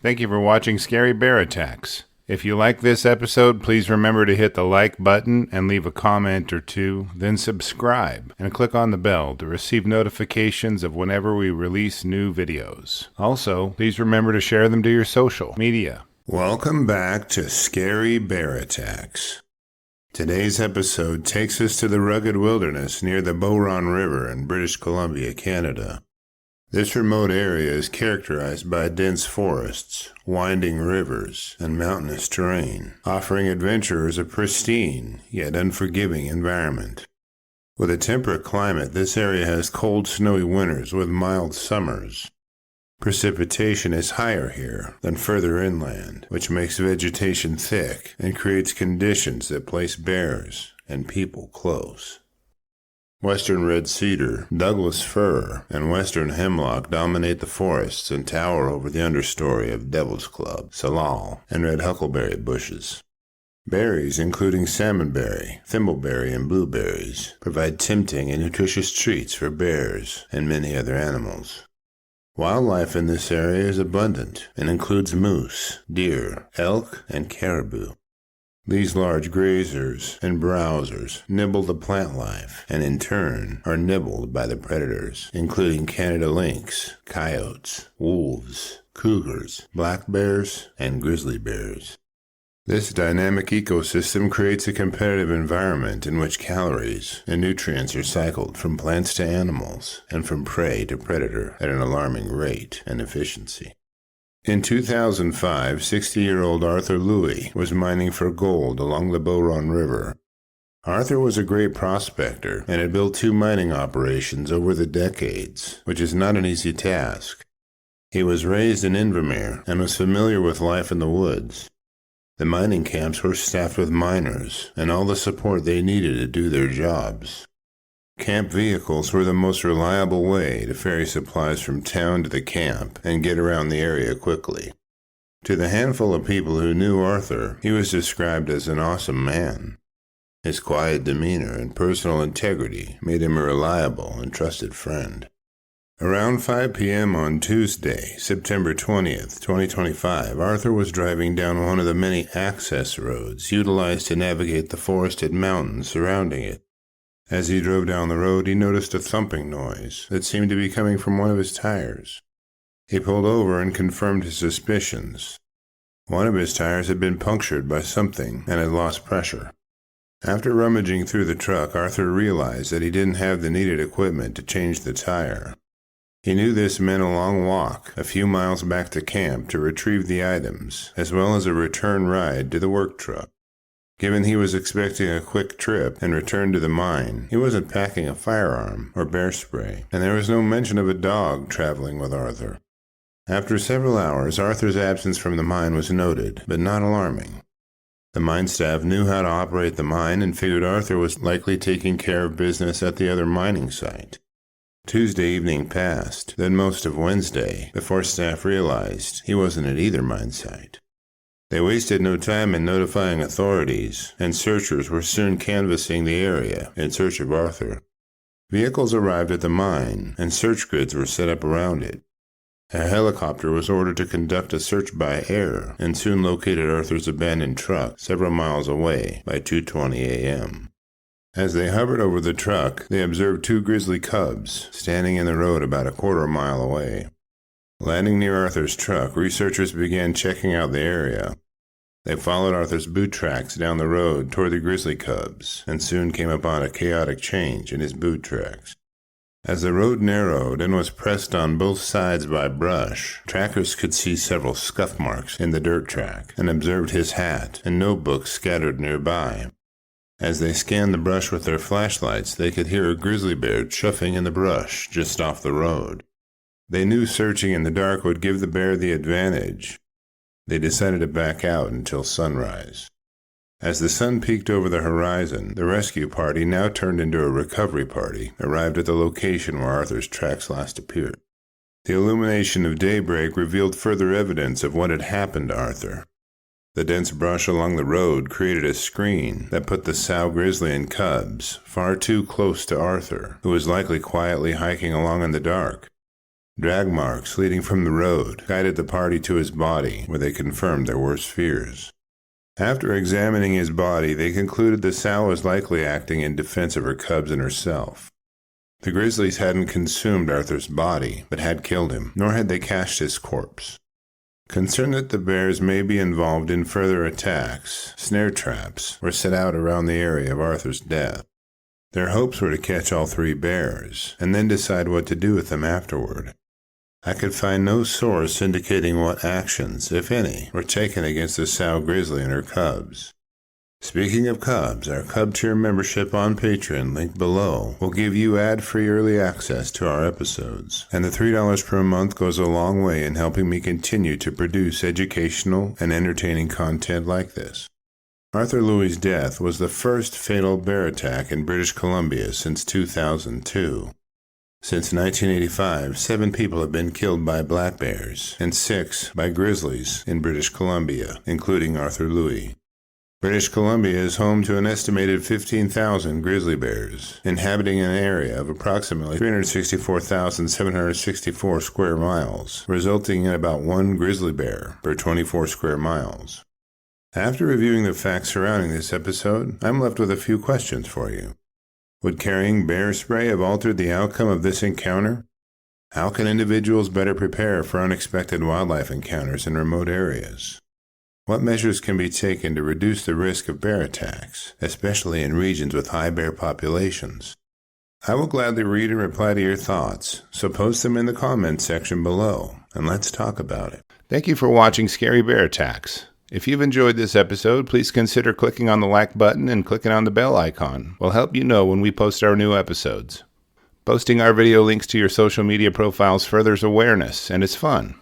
Thank you for watching Scary Bear Attacks. If you like this episode, please remember to hit the like button and leave a comment or two, then subscribe and click on the bell to receive notifications of whenever we release new videos. Also, please remember to share them to your social media. Welcome back to Scary Bear Attacks. Today's episode takes us to the rugged wilderness near the Bowron River in British Columbia, Canada. This remote area is characterized by dense forests, winding rivers, and mountainous terrain, offering adventurers a pristine yet unforgiving environment. With a temperate climate, this area has cold, snowy winters with mild summers. Precipitation is higher here than further inland, which makes vegetation thick and creates conditions that place bears and people close. Western red cedar, Douglas fir, and western hemlock dominate the forests and tower over the understory of devil's club, salal, and red huckleberry bushes. Berries, including salmonberry, thimbleberry, and blueberries, provide tempting and nutritious treats for bears and many other animals. Wildlife in this area is abundant and includes moose, deer, elk, and caribou. These large grazers and browsers nibble the plant life and in turn are nibbled by the predators, including Canada lynx, coyotes, wolves, cougars, black bears, and grizzly bears. This dynamic ecosystem creates a competitive environment in which calories and nutrients are cycled from plants to animals and from prey to predator at an alarming rate and efficiency. In 2005, 60-year-old Arthur Louie was mining for gold along the Bowron River. Arthur was a great prospector and had built 2 mining operations over the decades, which is not an easy task. He was raised in Invermere and was familiar with life in the woods. The mining camps were staffed with miners and all the support they needed to do their jobs. Camp vehicles were the most reliable way to ferry supplies from town to the camp and get around the area quickly. To the handful of people who knew Arthur, he was described as an awesome man. His quiet demeanor and personal integrity made him a reliable and trusted friend. Around 5 p.m. on Tuesday, September 20th, 2025, Arthur was driving down one of the many access roads utilized to navigate the forested mountains surrounding it. As he drove down the road, he noticed a thumping noise that seemed to be coming from one of his tires. He pulled over and confirmed his suspicions. One of his tires had been punctured by something and had lost pressure. After rummaging through the truck, Arthur realized that he didn't have the needed equipment to change the tire. He knew this meant a long walk a few miles back to camp to retrieve the items, as well as a return ride to the work truck. Given he was expecting a quick trip and return to the mine, he wasn't packing a firearm or bear spray, and there was no mention of a dog traveling with Arthur. After several hours, Arthur's absence from the mine was noted, but not alarming. The mine staff knew how to operate the mine and figured Arthur was likely taking care of business at the other mining site. Tuesday evening passed, then most of Wednesday, before staff realized he wasn't at either mine site. They wasted no time in notifying authorities, and searchers were soon canvassing the area in search of Arthur. Vehicles arrived at the mine, and search grids were set up around it. A helicopter was ordered to conduct a search by air, and soon located Arthur's abandoned truck several miles away by 2:20 a.m. As they hovered over the truck, they observed 2 grizzly cubs standing in the road about a quarter mile away. Landing near Arthur's truck, researchers began checking out the area. They followed Arthur's boot tracks down the road toward the grizzly cubs, and soon came upon a chaotic change in his boot tracks. As the road narrowed and was pressed on both sides by brush, trackers could see several scuff marks in the dirt track, and observed his hat and notebooks scattered nearby. As they scanned the brush with their flashlights, they could hear a grizzly bear chuffing in the brush just off the road. They knew searching in the dark would give the bear the advantage. They decided to back out until sunrise. As the sun peeked over the horizon, the rescue party, now turned into a recovery party, arrived at the location where Arthur's tracks last appeared. The illumination of daybreak revealed further evidence of what had happened to Arthur. The dense brush along the road created a screen that put the sow grizzly and cubs far too close to Arthur, who was likely quietly hiking along in the dark. Drag marks leading from the road guided the party to his body, where they confirmed their worst fears. After examining his body, they concluded the sow was likely acting in defense of her cubs and herself. The Grizzlies hadn't consumed Arthur's body, but had killed him, nor had they cached his corpse. Concerned that the bears may be involved in further attacks, snare traps were set out around the area of Arthur's death. Their hopes were to catch all 3 bears, and then decide what to do with them afterward. I could find no source indicating what actions, if any, were taken against the sow grizzly and her cubs. Speaking of cubs, our Cub Tier membership on Patreon, linked below, will give you ad-free early access to our episodes, and the $3 per month goes a long way in helping me continue to produce educational and entertaining content like this. Arthur Louie's death was the first fatal bear attack in British Columbia since 2002. Since 1985, 7 people have been killed by black bears, and 6 by grizzlies in British Columbia, including Arthur Louie. British Columbia is home to an estimated 15,000 grizzly bears, inhabiting an area of approximately 364,764 square miles, resulting in about 1 grizzly bear per 24 square miles. After reviewing the facts surrounding this episode, I'm left with a few questions for you. Would carrying bear spray have altered the outcome of this encounter? How can individuals better prepare for unexpected wildlife encounters in remote areas? What measures can be taken to reduce the risk of bear attacks, especially in regions with high bear populations? I will gladly read and reply to your thoughts, so post them in the comments section below, and let's talk about it. Thank you for watching Scary Bear Attacks. If you've enjoyed this episode, please consider clicking on the like button and clicking on the bell icon. We'll help you know when we post our new episodes. Posting our video links to your social media profiles furthers awareness, and it's fun.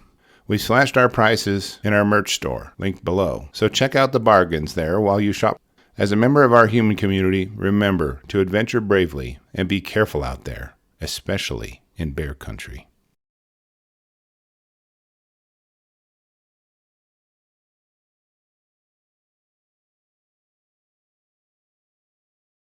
We slashed our prices in our merch store, linked below, so check out the bargains there while you shop. As a member of our human community, remember to adventure bravely and be careful out there, especially in bear country.